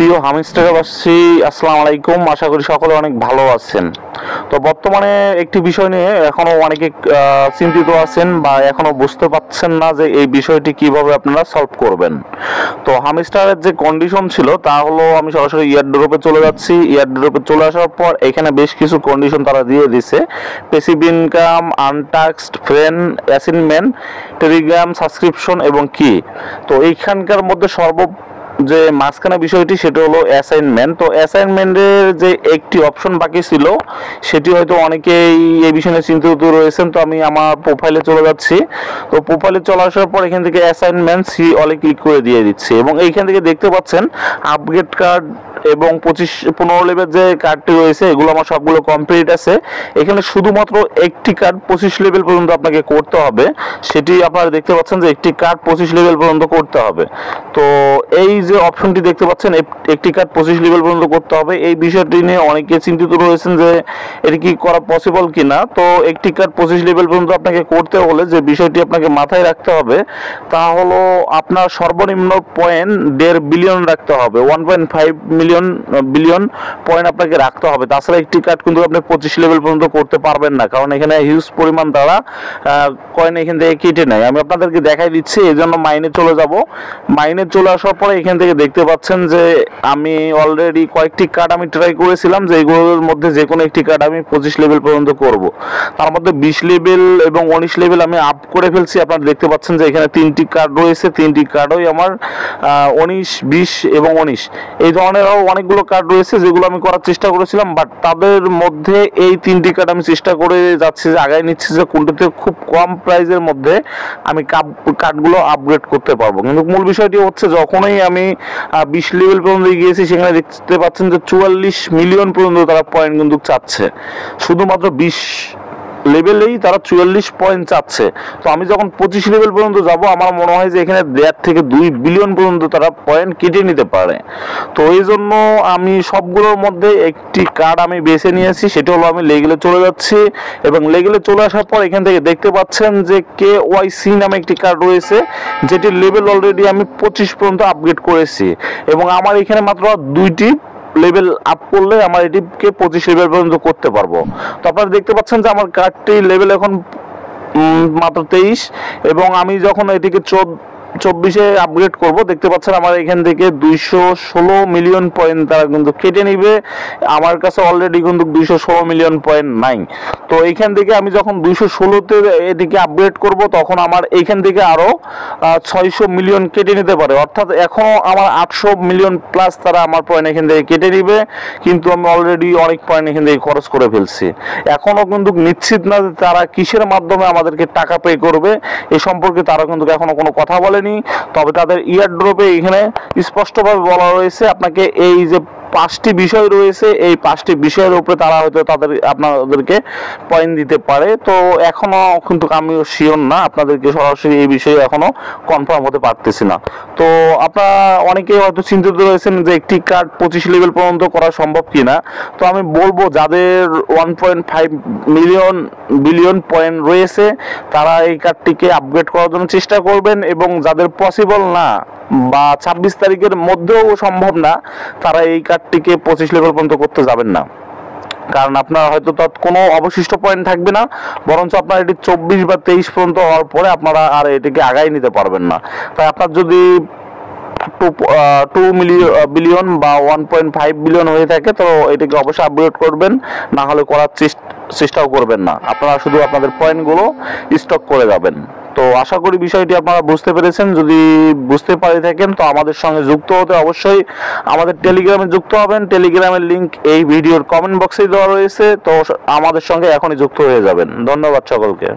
প্রিয় হামিস্টারবাসী, আসসালামু আলাইকুম। আশা করি সকলে অনেক ভালো আছেন। তো বর্তমানে একটি বিষয় নিয়ে এখনো অনেকে চিন্তিত আছেন বা এখনো বুঝতে পারছেন না যে এই বিষয়টি কিভাবে আপনারা সলভ করবেন। তো হামিস্টারের যে কন্ডিশন ছিল তা হলো, আমি সরাসরি ইয়ারড্রপে চলে যাচ্ছি। ইয়ারড্রপে চলে আসার পর এখানে বেশ কিছু কন্ডিশন তারা দিয়ে দিছে: passive income, untaxed, friend, assignment, Telegram subscription এবং কি। তো এইখানকার মধ্যে যে মাঝখানে বিষয়টি সেটা হলো অ্যাসাইনমেন্ট। তো অ্যাসাইনমেন্টের যে একটি অপশন বাকি ছিল সেটি হয়তো অনেকেই এই বিষয়ে চিন্তিত রয়েছেন। তো আমি আমার প্রোফাইলে চলে যাচ্ছি। তো প্রোফাইলে চলে আসার পর এখান থেকে অ্যাসাইনমেন্ট সি অলে ক্লিক করে দিয়ে দিচ্ছি এবং এইখান থেকে দেখতে পাচ্ছেন আপগ্রেড কার্ড এবং 15 লেভেল যে কার্ডটি রয়েছে এগুলো আমার সবগুলো কমপ্লিট আছে। এখানে শুধুমাত্র একটি কার্ড 25 লেভেল পর্যন্ত আপনাকে করতে হবে। সেটি আপনারা দেখতে পাচ্ছেন যে একটি কার্ড 25 লেভেল পর্যন্ত করতে হবে। তো এই যে অপশনটি দেখতে পাচ্ছেন, একটি কার্ড 25 লেভেল পর্যন্ত করতে হবে, এই বিষয়টি নিয়ে অনেকে চিন্তিত রয়েছেন যে এটি কি করা পসিবল কিনা। তো একটি কার্ড 25 লেভেল পর্যন্ত আপনাকে করতে হলে যে বিষয়টি আপনাকে মাথায় রাখতে হবে তা হলো আপনার সর্বনিম্ন পয়েন্ট 1.5 বিলিয়ন রাখতে হবে। 1.5 বিলিয়ন পয়েন্ট আপনাকে রাখতে হবে। তাছাড়া একটি কার্ড কিন্তু আপনি 25 লেভেল পর্যন্ত করতে পারবেন না, কারণ এখানে হিউজ পরিমাণ তারা কয়েন এখান থেকে কেটে নেয়। আমি আপনাদেরকে দেখাই দিচ্ছি, এই জন্য মাইনে চলে যাব। মাইনে চলে আসার পরে এখান থেকে দেখতে পাচ্ছেন যে আমি অলরেডি কয়েকটি কার্ড আমি ট্রাই করেছিলাম যে এগুলোর মধ্যে যে কোনো একটি কার্ড আমি 25 লেভেল পর্যন্ত করব। তার মধ্যে 20 লেভেল এবং 19 লেভেল আমি আপ করে ফেলছি। আপনারা দেখতে পাচ্ছেন যে এখানে 3টি কার্ড রয়েছে, 3টি কার্ডই আমার 19, 20 এবং 19 এই ধরনের আরও অনেকগুলো কার্ড রয়েছে যেগুলো আমি করার চেষ্টা করেছিলাম। বাট তাদের মধ্যে এই 3টি কার্ড আমি চেষ্টা করে যাচ্ছি যে আগায় নিচ্ছি যে কোনটাতে খুব কম প্রাইসের মধ্যে আমি কার্ডগুলো আপগ্রেড করতে পারবো। কিন্তু মূল বিষয়টি হচ্ছে, যখনই আমি 20 লেভেল পর্যন্ত গিয়েছি সেখানে দেখতে পাচ্ছেন যে 44 মিলিয়ন পর্যন্ত তারা পয়েন্ট কিন্তু চাচ্ছে। শুধুমাত্র 20 লেভেলেই তারা 44 পয়েন্ট চাচ্ছে। তো আমি যখন 25 লেভেল পর্যন্ত যাব, আমার মনে হয় যে এখানে 1.5 থেকে 2 বিলিয়ন পর্যন্ত তারা পয়েন্ট কেটে নিতে পারে। তো এই জন্য আমি সবগুলোর মধ্যে একটি কার্ড আমি বেছে নিয়েছি, সেটা হলো আমি লেগেলে চলে যাচ্ছি এবং লেগেলে চলে আসার পর এখান থেকে দেখতে পাচ্ছেন যে KYC নামে একটি কার্ড রয়েছে, যেটির লেভেল অলরেডি আমি 25 পর্যন্ত আপগ্রেড করেছি এবং আমার এখানে মাত্র 2টি লেভেল আপ করলে আমার এটিকে 25 লেভেল পর্যন্ত করতে পারবো। তো আপনারা দেখতে পাচ্ছেন যে আমার কার্ডটি লেভেল এখন মাত্র 23 এবং আমি যখন এটিকে 24-এ আপগ্রেড করব, দেখতে পাচ্ছেন আমার এখান থেকে 216 মিলিয়ন পয়েন্ট তারা কিন্তু কেটে নিবে। আমার কাছে অলরেডি কিন্তু 216 মিলিয়ন পয়েন্ট নাই। তো এইখান থেকে আমি যখন 216-তে এটিকে আপগ্রেড করব তখন আমার এইখান থেকে আরও 600 মিলিয়ন কেটে নিতে পারে। অর্থাৎ এখনও আমার 800 মিলিয়ন প্লাস তারা আমার পয়েন্ট এখান থেকে কেটে নিবে, কিন্তু আমি অলরেডি অনেক পয়েন্ট এখান থেকে খরচ করে ফেলছি। এখনও কিন্তু নিশ্চিত না যে তারা কিসের মাধ্যমে আমাদেরকে টাকা পে করবে, এ সম্পর্কে তারা কিন্তু এখনও কোনো কথা বলে। তবে তাদের ইয়ারড্রপে এখানে স্পষ্টভাবে বলা রয়েছে আপনাকে এই যে 5টি বিষয় রয়েছে, এই 5টি বিষয়ের উপরে তারা হয়তো আপনাদেরকে পয়েন্ট দিতে পারে। তো এখনো কিন্তু আমিও শিওর না, আপনাদেরকে সরাসরি এই বিষয়ে এখনো কনফার্ম হতে পারতেছি না। তো আপনারা অনেকেই হয়তো চিন্তিত রয়েছেন যে একটি কার্ড 25 লেভেল পর্যন্ত করা সম্ভব কিনা। তো আমি বলবো, যাদের 1.5 বিলিয়ন পয়েন্ট রয়েছে তারা এই কার্ডটিকে আপগ্রেড করার জন্য চেষ্টা করবেন, এবং যাদের পসিবল না বা 26 তারিখের মধ্যেও সম্ভব না, তারা এই কার্ডটিকে 25 লেভেল পর্যন্ত করতে যাবেন না। কারণ আপনার হয়তো কোনো অবশিষ্ট পয়েন্ট থাকবে না, বরঞ্চ আপনার এটি 24 বা 23 পর্যন্ত হওয়ার পরে আপনারা আর এটিকে আগায় নিতে পারবেন না। তাই আপনার যদি 2 বিলিয়ন বা 1.5 বিলিয়ন হয়ে থাকে তো এটাকে অবশ্যই আপগ্রেড করবেন, না হলে করার চেষ্টাও করবেন না। আপনারা শুধু আপনাদের পয়েন্টগুলো স্টক করে যাবেন। তো আশা করি বিষয়টি আপনারা বুঝতে পেরেছেন। যদি বুঝতে পারে থাকেন তো আমাদের সঙ্গে যুক্ত হতে অবশ্যই আমাদের টেলিগ্রামে যুক্ত হবেন। টেলিগ্রামের লিংক এই ভিডিওর কমেন্ট বক্সে দেওয়া রয়েছে। তো আমাদের সঙ্গে এখনই যুক্ত হয়ে যাবেন। ধন্যবাদ সকলকে।